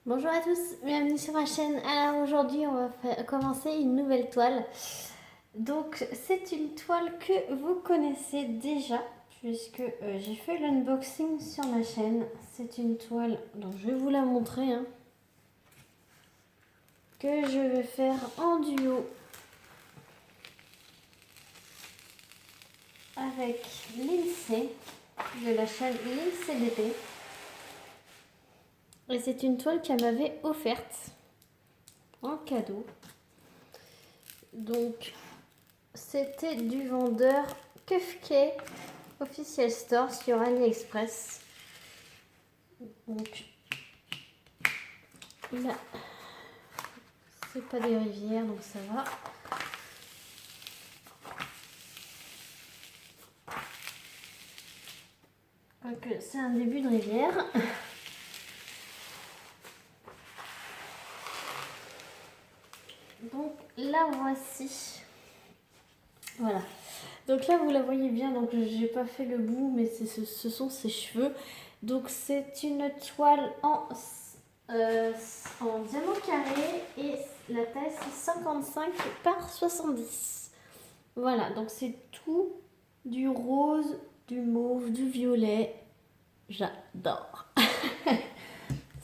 Bonjour à tous, bienvenue sur ma chaîne. Alors aujourd'hui on va commencer une nouvelle toile. Donc c'est une toile que vous connaissez déjà puisque j'ai fait l'unboxing sur ma chaîne. C'est une toile dont je vais vous la montrer que je vais faire en duo avec Lindsay de la chaîne Lindsay BD. Et c'est une toile qu'elle m'avait offerte en cadeau. Donc c'était du vendeur Kefke Official Store sur AliExpress. Donc là, c'est pas des rivières, donc ça va. Donc c'est un début de rivière. Donc là voici. Voilà. Donc là vous la voyez bien, donc j'ai pas fait le bout, mais ce sont ses cheveux. Donc c'est une toile en diamant carré et la taille c'est 55 par 70. Voilà, donc c'est tout du rose, du mauve, du violet. J'adore.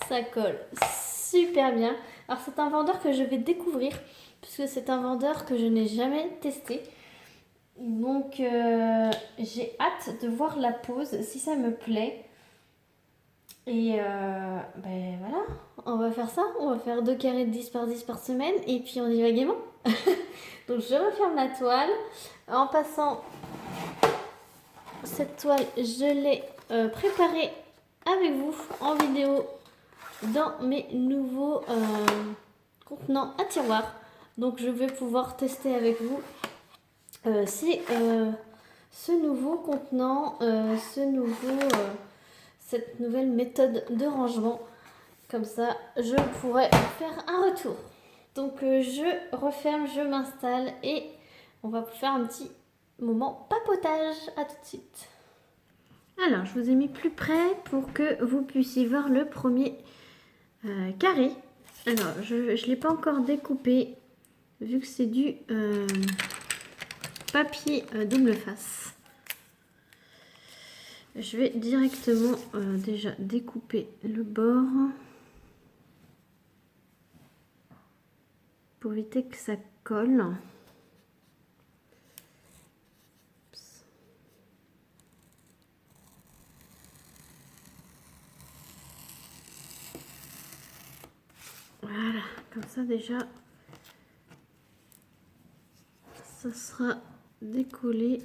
Ça colle super bien. Alors c'est un vendeur que je vais découvrir puisque c'est un vendeur que je n'ai jamais testé. Donc j'ai hâte de voir la pose si ça me plaît. Et ben voilà, on va faire ça. On va faire 2 carrés de 10 par 10 par semaine et puis on y va gaiement. Donc je referme la toile. En passant, cette toile, je l'ai préparée avec vous en vidéo dans mes nouveaux contenants à tiroir. Donc je vais pouvoir tester avec vous ce nouveau contenant, cette nouvelle méthode de rangement. Comme ça, je pourrais faire un retour. Donc je referme, je m'installe et on va faire un petit moment papotage. À tout de suite. Alors, je vous ai mis plus près pour que vous puissiez voir le premier carré. Alors, je ne l'ai pas encore découpé vu que c'est du papier double face. Je vais directement déjà découper le bord pour éviter que ça colle. Voilà, comme ça déjà, ça sera décollé.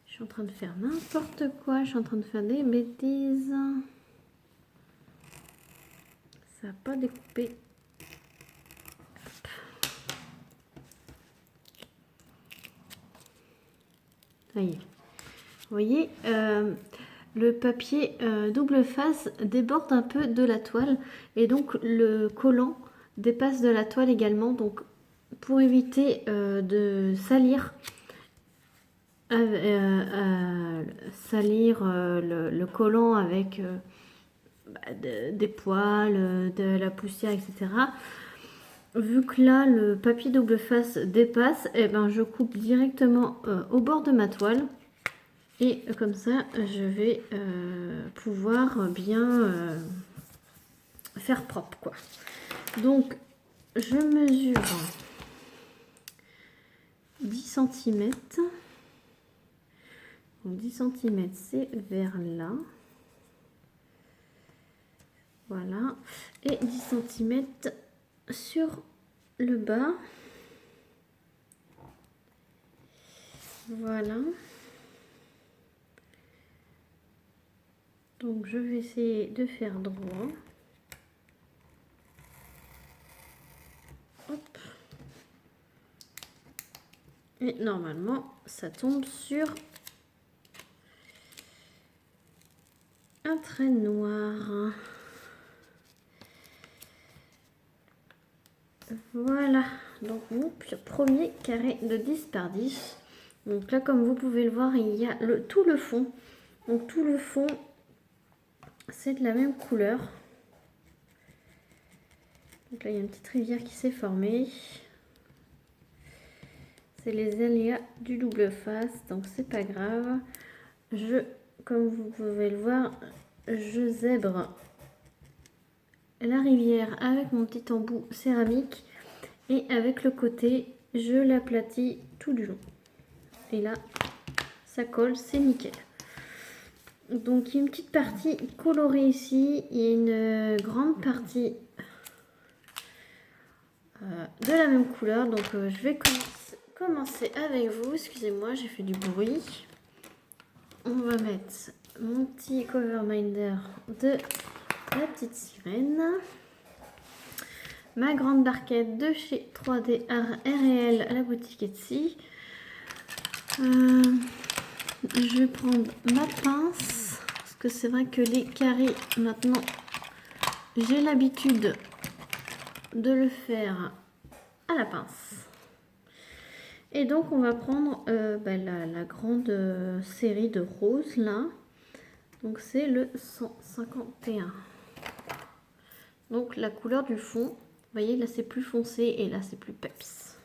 Je suis en train de faire n'importe quoi, je suis en train de faire des bêtises. Ça n'a pas découpé. Ça y est. Vous voyez, le papier double face déborde un peu de la toile et donc le collant dépasse de la toile également. Donc pour éviter de salir, le collant avec des poils, de la poussière, etc. Vu que là le papier double face dépasse, et ben je coupe directement au bord de ma toile. Et comme ça, je vais pouvoir bien faire propre, quoi. Donc, je mesure 10 cm. Donc, 10 cm, c'est vers là. Voilà. Et 10 cm sur le bas. Voilà. Donc je vais essayer de faire droit. Hop. Et normalement, ça tombe sur un trait noir. Voilà. Donc mon premier carré de 10 par 10. Donc là, comme vous pouvez le voir, il y a tout le fond. Donc tout le fond c'est de la même couleur. Donc là, il y a une petite rivière qui s'est formée. C'est les aléas du double face, donc c'est pas grave. Comme vous pouvez le voir, je zèbre la rivière avec mon petit embout céramique et avec le côté, je l'aplatis tout du long. Et là, ça colle, c'est nickel. Donc il y a une petite partie colorée ici, il y a une grande partie de la même couleur. Donc je vais commencer avec vous. Excusez-moi, j'ai fait du bruit. On va mettre mon petit cover minder de la petite sirène. Ma grande barquette de chez 3D Art Réel à la boutique Etsy. Je vais prendre ma pince. Parce que c'est vrai que les carrés, maintenant, j'ai l'habitude de le faire à la pince. Et donc on va prendre la grande série de roses là. Donc c'est le 151. Donc la couleur du fond, vous voyez là c'est plus foncé et là c'est plus peps.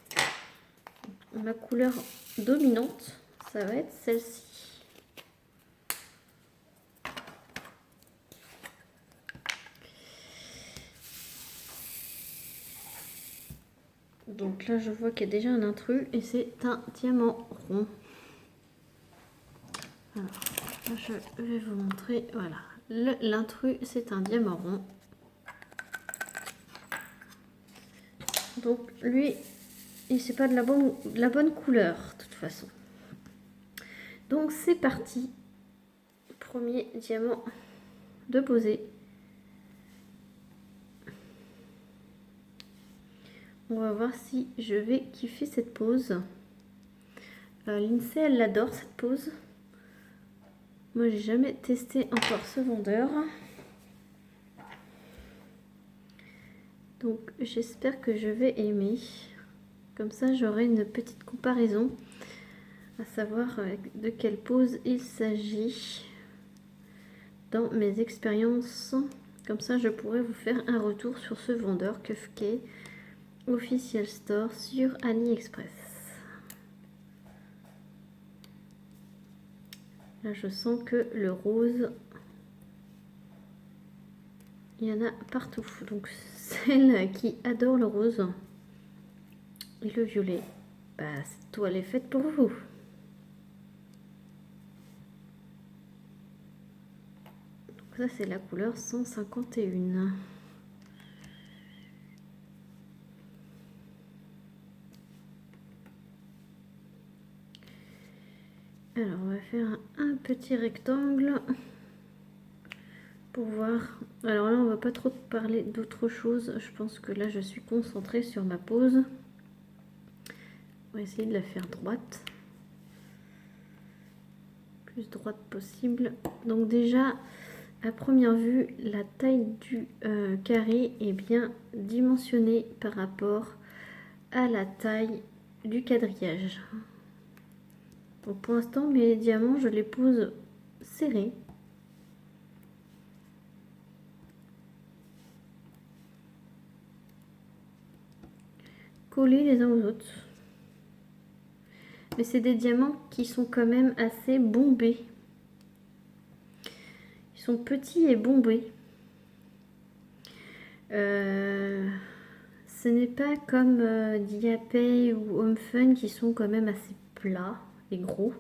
Ma couleur dominante, ça va être celle-ci. Donc là je vois qu'il y a déjà un intrus et c'est un diamant rond. Alors, je vais vous montrer, voilà. L'intrus c'est un diamant rond. Donc lui, c'est pas de la bonne couleur de toute façon. Donc c'est parti. Premier diamant de poser. On va voir si je vais kiffer cette pose. Lindsay, elle adore cette pose. Moi, j'ai jamais testé encore ce vendeur. Donc, j'espère que je vais aimer. Comme ça, j'aurai une petite comparaison. À savoir de quelle pose il s'agit dans mes expériences. Comme ça, je pourrais vous faire un retour sur ce vendeur Kufke Official Store sur AliExpress. Là, je sens que le rose, il y en a partout. Donc, celle qui adore le rose et le violet, bah, cette toile est faite pour vous. Donc, ça, c'est la couleur 151. Alors, on va faire un petit rectangle pour voir. Alors là, on va pas trop parler d'autre chose. Je pense que là, je suis concentrée sur ma pose. On va essayer de la faire droite. Plus droite possible. Donc déjà, à première vue, la taille du carré est bien dimensionnée par rapport à la taille du quadrillage. Donc pour l'instant, mes diamants, je les pose serrés. Collés les uns aux autres. Mais c'est des diamants qui sont quand même assez bombés. Ils sont petits et bombés. Ce n'est pas comme Diapay ou Home Fun qui sont quand même assez plats et gros.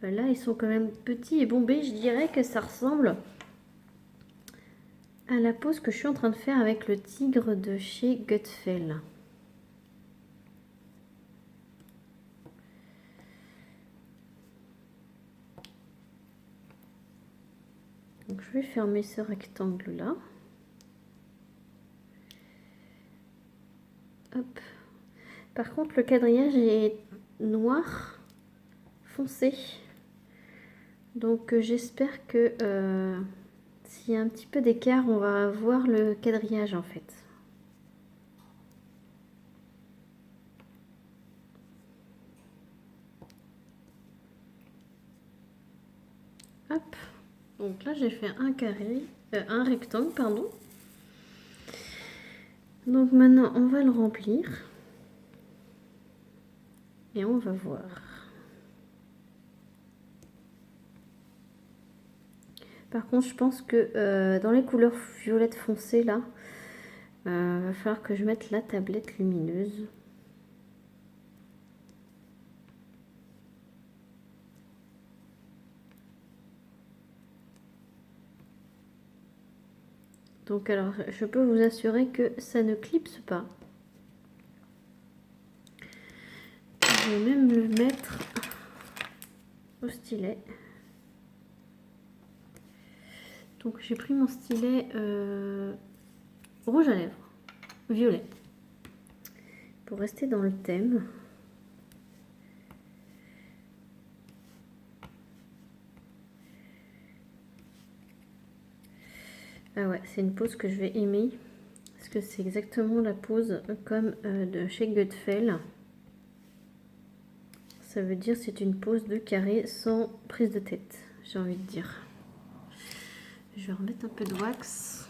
Là, ils sont quand même petits et bombés. Je dirais que ça ressemble à la pose que je suis en train de faire avec le tigre de chez Gutfeld. Donc, je vais fermer ce rectangle-là. Hop. Par contre, le quadrillage est noir foncé. Donc, j'espère que s'il y a un petit peu d'écart, on va voir le quadrillage en fait. Hop. Donc là j'ai fait un carré, un rectangle pardon. Donc maintenant on va le remplir et on va voir. Par contre je pense que dans les couleurs violettes foncées là, va falloir que je mette la tablette lumineuse. Donc alors je peux vous assurer que ça ne clipse pas. Je vais même le mettre au stylet. Donc j'ai pris mon stylet rouge à lèvres, violet, pour rester dans le thème. Ah ouais, c'est une pose que je vais aimer, parce que c'est exactement la pose comme de chez Gutfeld. Ça veut dire c'est une pose de carré sans prise de tête, j'ai envie de dire. Je vais remettre un peu de wax.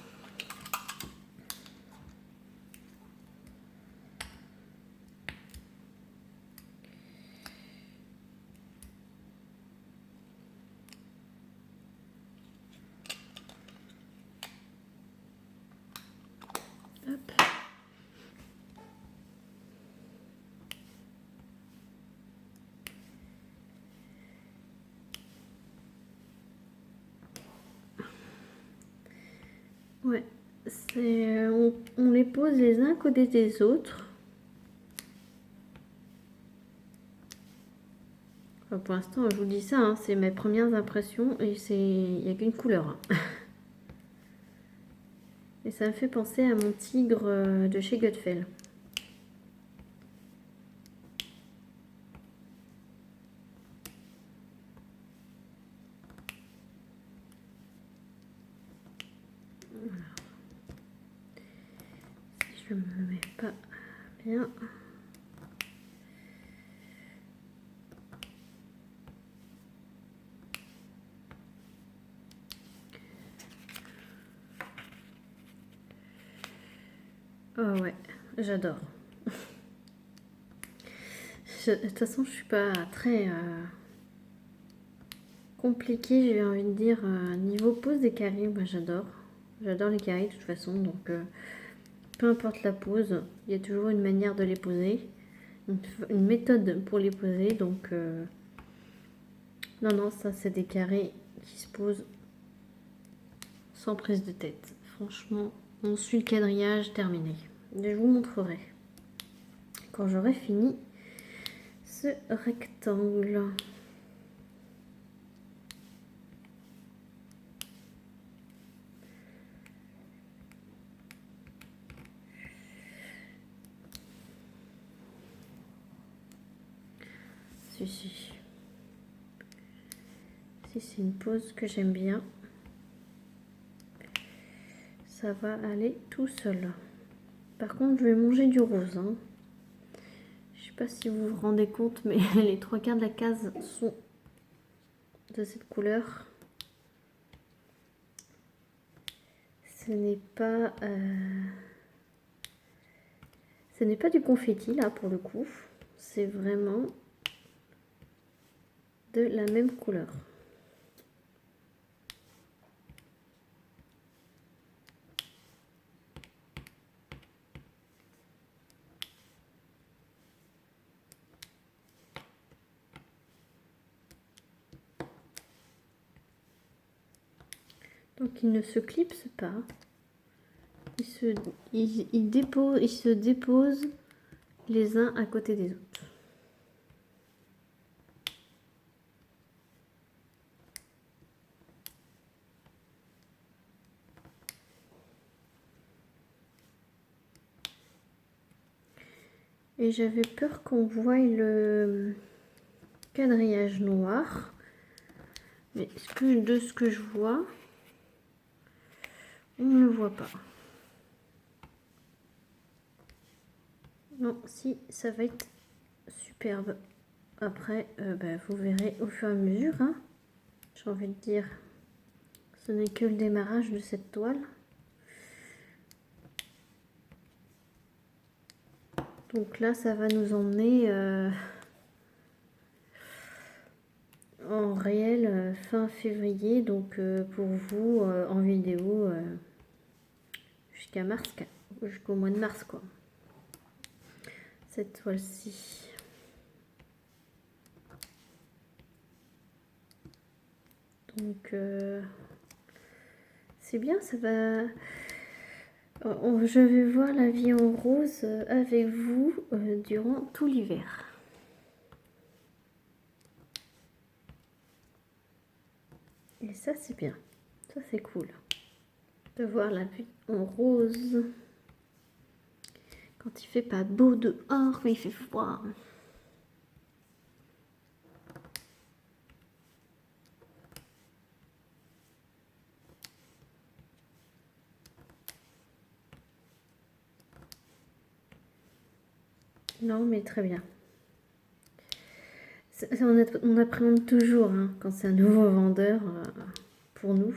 Hop. Ouais, on les pose les uns à côté des autres. Enfin, pour l'instant, je vous dis ça, hein, c'est mes premières impressions et il n'y a qu'une couleur. Hein. Et ça me fait penser à mon tigre de chez Gutfeld. Si je me mets pas bien. Oh ouais, j'adore. De toute façon, je suis pas très compliquée, j'ai envie de dire. Niveau pose des carrés, moi j'adore. J'adore les carrés de toute façon, donc peu importe la pose, il y a toujours une manière de les poser, une méthode pour les poser. Donc non, ça c'est des carrés qui se posent sans prise de tête. Franchement, on suit le quadrillage terminé. Je vous montrerai quand j'aurai fini ce rectangle. Si c'est une pose que j'aime bien, ça va aller tout seul. Par contre, je vais manger du rose. Hein. Je sais pas si vous vous rendez compte, mais les 3/4 de la case sont de cette couleur. Ce n'est pas du confetti là pour le coup. C'est vraiment de la même couleur. Donc il ne se clipse pas. Il se dépose les uns à côté des autres. Et j'avais peur qu'on voie le quadrillage noir. Mais de ce que je vois, on ne le voit pas. Non, si, ça va être superbe. Après, vous verrez au fur et à mesure. Hein. J'ai envie de dire, Ce n'est que le démarrage de cette toile. Donc là, ça va nous emmener en réel fin février. Donc pour vous, en vidéo, jusqu'à mars, jusqu'au mois de mars, quoi. Cette toile-ci. Donc c'est bien, ça va... Je vais voir la vie en rose avec vous durant tout l'hiver. Et ça, c'est bien. Ça, c'est cool. De voir la vie en rose. Quand il fait pas beau dehors, quand il fait froid. Non, mais très bien. On appréhende toujours hein, quand c'est un nouveau vendeur pour nous.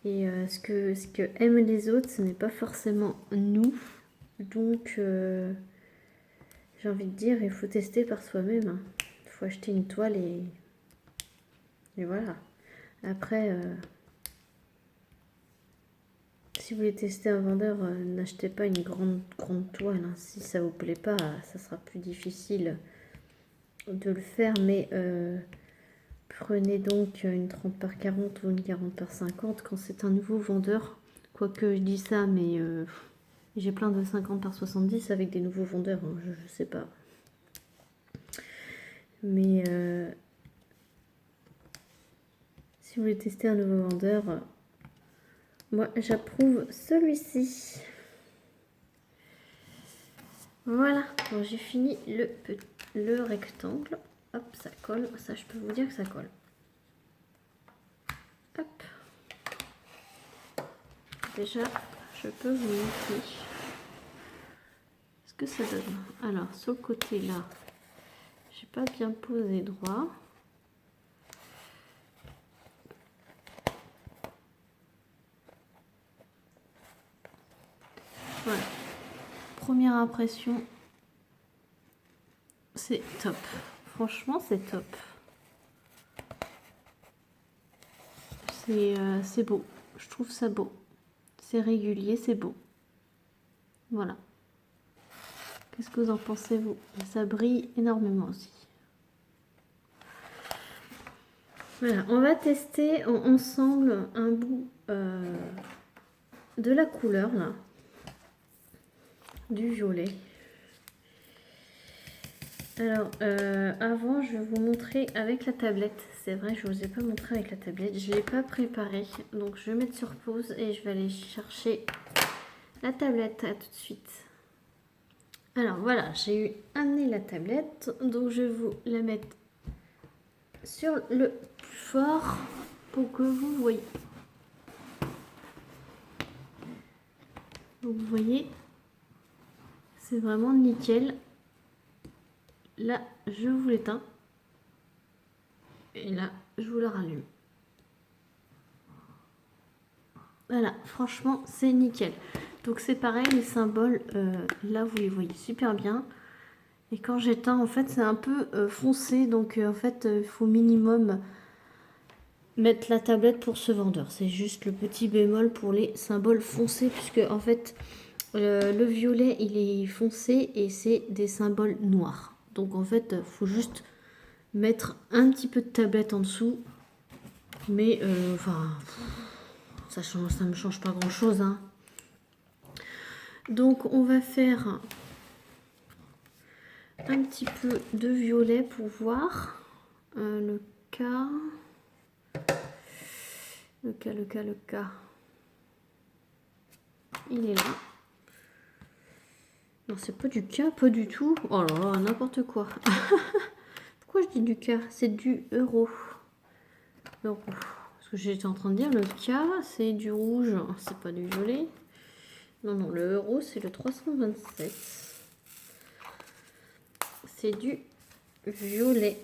Et ce que aiment les autres, ce n'est pas forcément nous. Donc, j'ai envie de dire, il faut tester par soi-même. Hein. Il faut acheter une toile et voilà. Après, si vous voulez tester un vendeur, n'achetez pas une grande toile. Hein. Si ça vous plaît pas, ça sera plus difficile de le faire. Mais prenez donc une 30 par 40 ou une 40 par 50 quand c'est un nouveau vendeur. Quoique je dis ça, mais j'ai plein de 50 par 70 avec des nouveaux vendeurs. Hein. Je sais pas. Mais si vous voulez tester un nouveau vendeur, moi j'approuve celui-ci. Voilà, bon, j'ai fini le rectangle. Hop, ça colle. Ça, je peux vous dire que ça colle. Hop. Déjà, je peux vous montrer ce que ça donne. Alors, sur le côté là, j'ai pas bien posé droit. Voilà. Première impression, c'est top. Franchement, c'est top. C'est beau. Je trouve ça beau. C'est régulier, c'est beau. Voilà. Qu'est-ce que vous en pensez, vous? Ça brille énormément aussi. Voilà, on va tester ensemble un bout de la couleur, là. Du violet. Alors, avant, je vais vous montrer avec la tablette. C'est vrai, je ne vous ai pas montré avec la tablette. Je ne l'ai pas préparé. Donc, je vais mettre sur pause et je vais aller chercher la tablette. À tout de suite. Alors, voilà, j'ai amené la tablette. Donc, je vais vous la mettre sur le plus fort pour que vous voyez. Donc, vous voyez, c'est vraiment nickel. Là, je vous l'éteins. Et là, je vous le rallume. Voilà, franchement, c'est nickel. Donc c'est pareil, les symboles, là, vous les voyez super bien. Et quand j'éteins, en fait, c'est un peu foncé. Donc en fait, il faut minimum mettre la tablette pour ce vendeur. C'est juste le petit bémol pour les symboles foncés. Puisque en fait, le violet, il est foncé et c'est des symboles noirs. Donc en fait, il faut juste mettre un petit peu de tablette en dessous. Mais enfin, ça me change pas grand chose. Hein. Donc on va faire un petit peu de violet pour voir le cas. Il est là. Non, c'est pas du cas, pas du tout. Oh là là, n'importe quoi. Pourquoi je dis du cas? C'est du euro. Euro. Parce que j'étais en train de dire le cas, c'est du rouge, c'est pas du violet. Non, non, le euro, c'est le 327. C'est du violet.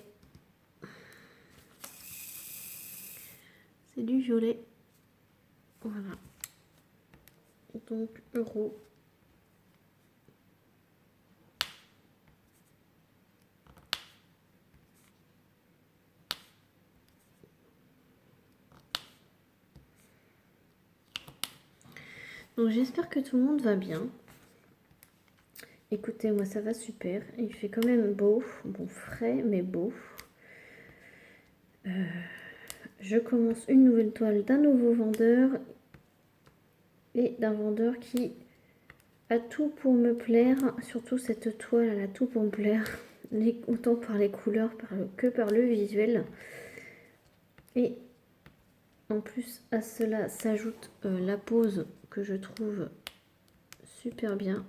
c'est du violet. Voilà. Donc, euro. Donc, j'espère que tout le monde va bien. Écoutez, moi, ça va super. Il fait quand même beau. Bon, frais, mais beau. Je commence une nouvelle toile d'un nouveau vendeur et d'un vendeur qui a tout pour me plaire. Surtout cette toile, elle a tout pour me plaire. Autant par les couleurs que par le visuel. Et en plus à cela s'ajoute la pose que je trouve super bien.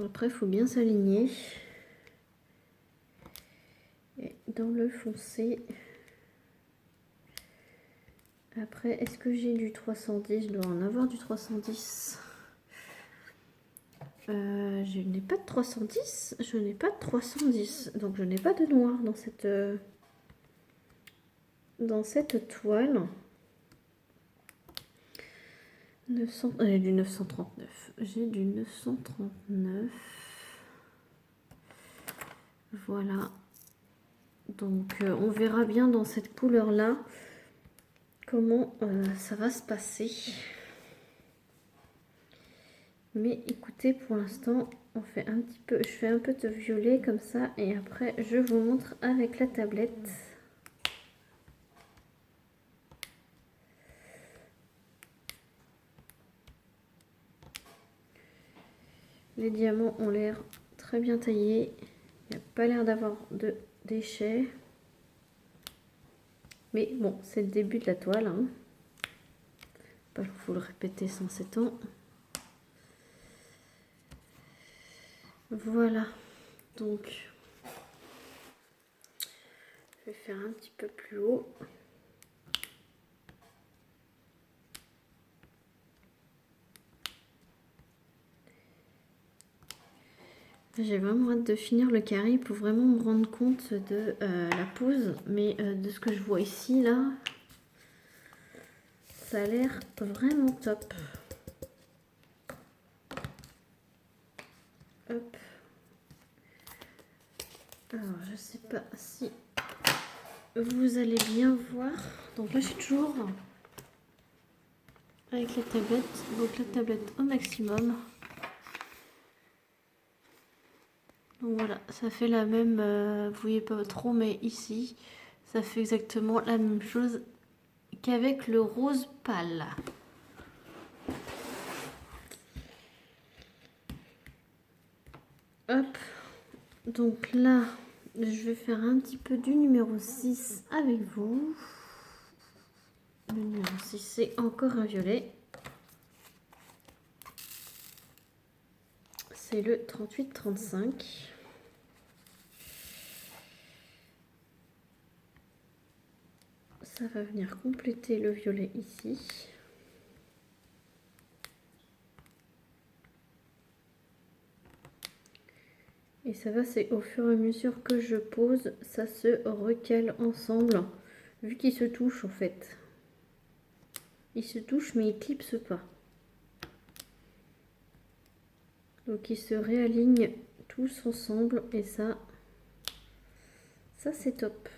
Après, il faut bien s'aligner. Et dans le foncé. Après, est-ce que j'ai du 310? Je dois en avoir du 310. Je n'ai pas de 310. Je n'ai pas de 310. Donc, je n'ai pas de noir dans cette toile. 900, j'ai du 939. J'ai du 939. Voilà. Donc, on verra bien dans cette couleur-là comment ça va se passer. Mais écoutez, pour l'instant, on fait un petit peu, je fais un peu de violet comme ça et après, je vous montre avec la tablette. Les diamants ont l'air très bien taillés. Il n'y a pas l'air d'avoir de déchets. Mais bon, c'est le début de la toile. Hein. Pas qu'il faut le répéter 107 ans. Voilà. Donc, je vais faire un petit peu plus haut. J'ai vraiment hâte de finir le carré pour vraiment me rendre compte de la pose. Mais de ce que je vois ici, là, ça a l'air vraiment top. Hop. Alors, je sais pas si vous allez bien voir. Donc là, je suis toujours avec la tablette. Donc la tablette au maximum. Donc voilà, ça fait la même, vous voyez pas trop, mais ici, ça fait exactement la même chose qu'avec le rose pâle. Hop, donc là, je vais faire un petit peu du numéro 6 avec vous. Le numéro 6, c'est encore un violet. C'est le 38-35. Ça va venir compléter le violet ici. Et ça va, c'est au fur et à mesure que je pose, ça se recale ensemble, vu qu'ils se touchent en fait. Ils se touchent mais ils clipsent pas. Donc ils se réalignent tous ensemble et ça c'est top.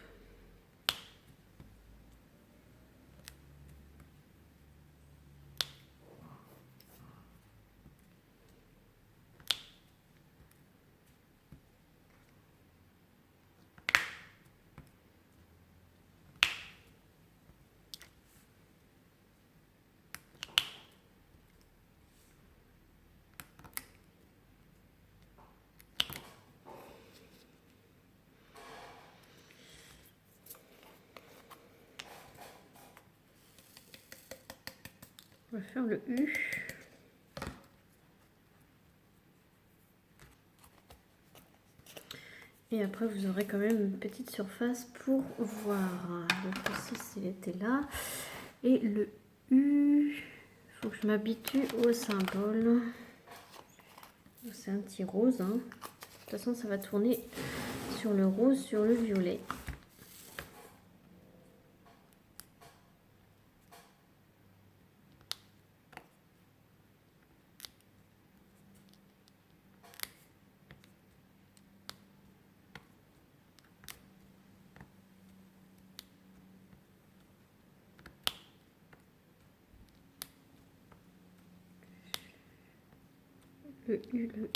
On va faire le U. Et après, vous aurez quand même une petite surface pour voir. Donc ici, il était là. Et le U, il faut que je m'habitue au symbole. C'est un petit rose. Hein. De toute façon, ça va tourner sur le rose, sur le violet.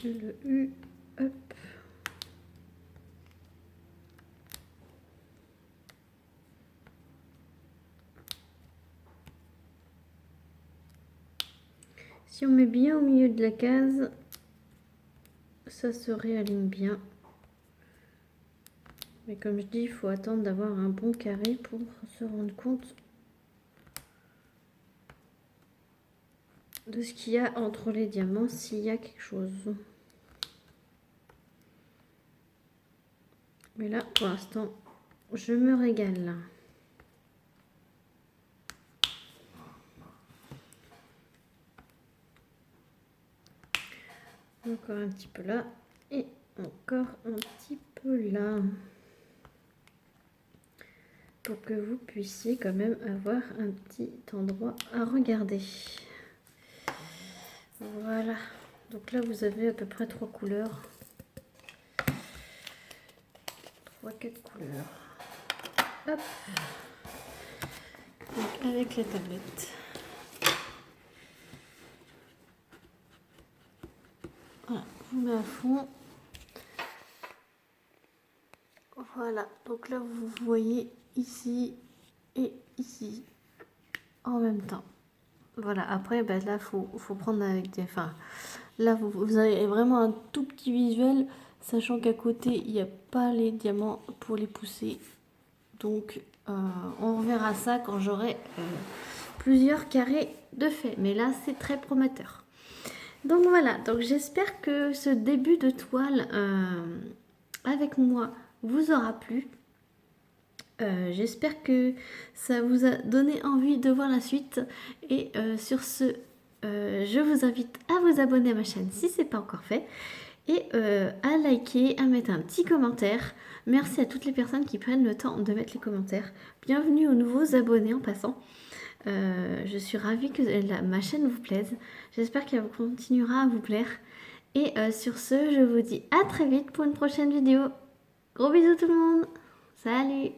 Le U, hop. Si on met bien au milieu de la case, ça se réaligne bien. Mais comme je dis, il faut attendre d'avoir un bon carré pour se rendre compte de ce qu'il y a entre les diamants, s'il y a quelque chose. Mais là, pour l'instant, je me régale. Encore un petit peu là et encore un petit peu là. Pour que vous puissiez quand même avoir un petit endroit à regarder. Voilà. Donc là, vous avez à peu près 3 couleurs. 3-4 couleurs. Hop. Donc avec la tablette. Voilà, je vous mets à fond. Voilà, donc là vous voyez ici et ici en même temps. Voilà, après ben là faut prendre avec des... Enfin, là vous avez vraiment un tout petit visuel, sachant qu'à côté il n'y a pas les diamants pour les pousser. Donc on verra ça quand j'aurai plusieurs carrés de fait. Mais là c'est très prometteur. Donc voilà, donc j'espère que ce début de toile avec moi vous aura plu. J'espère que ça vous a donné envie de voir la suite. Et sur ce, je vous invite à vous abonner à ma chaîne si ce n'est pas encore fait. Et à liker, à mettre un petit commentaire. Merci à toutes les personnes qui prennent le temps de mettre les commentaires. Bienvenue aux nouveaux abonnés en passant. Je suis ravie que ma chaîne vous plaise. J'espère qu'elle continuera à vous plaire. Et sur ce, je vous dis à très vite pour une prochaine vidéo. Gros bisous tout le monde. Salut!